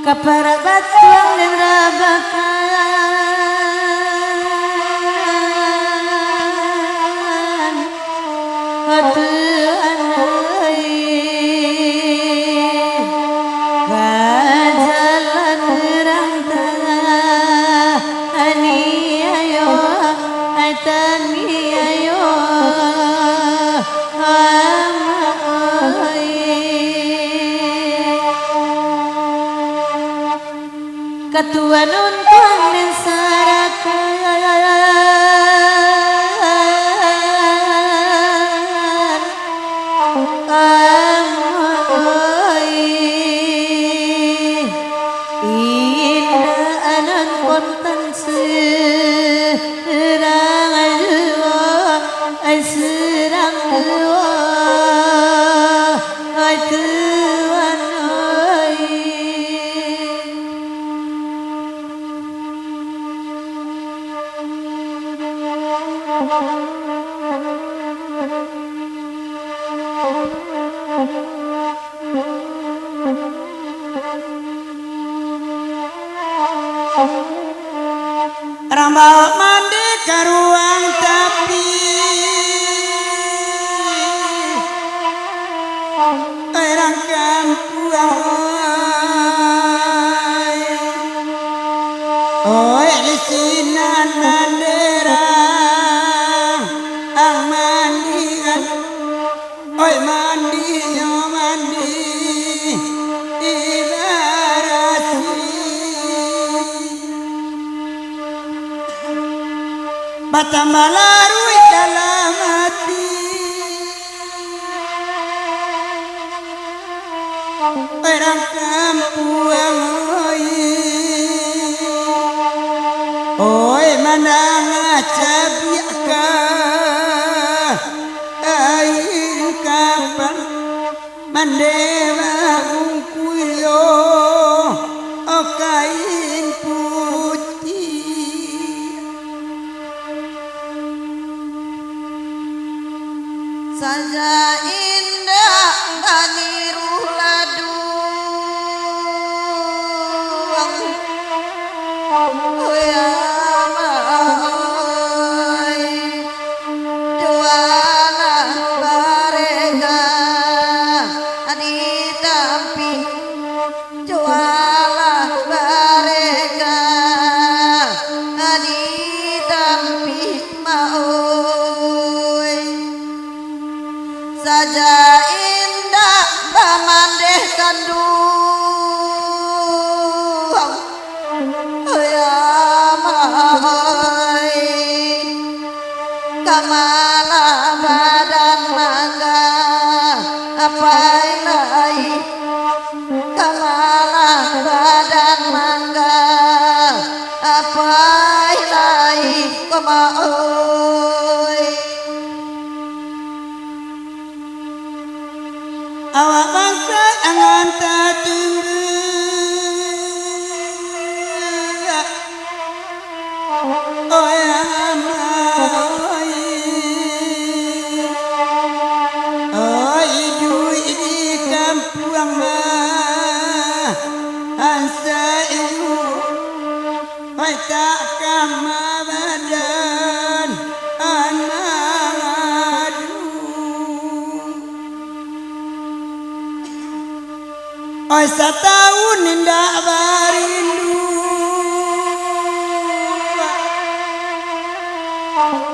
Kaparabat yang dirabakan hati anai kajalan terang ani ayo aitani ayo Ketua nuntuan dan sarakan amai indah anan kontan serang dua Rambal mandi ke ruang tapi rangkang puai oi lisinan mandera ang mandian oi mandi yo mandi Bata malarui dalam hati orang kampung oi manang cabiaka air kapan mandewa ungkuyo aing putih. Saja indah ganiruh laduang Oyamai Juana barega Aditampi Juala barega Aditampi maoi Saja indah bamandeh kanduang Oyamai Kamala badan mangga Apai lai Kamala badan mangga Apai lai Kamaoi Awak bangsa angan tatunggu Oyamai Oi duit di kampung mah Ansa ibu Oi tak kama badan anak Oi setahun indah barindu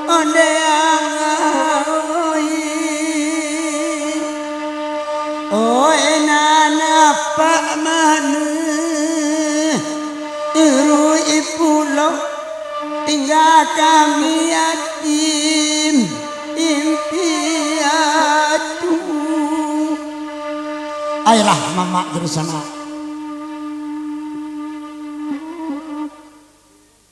Onde angoi Oi nana pak mana Iru ipulo tinggal kami yatim impiatu Ayolah mama dari sana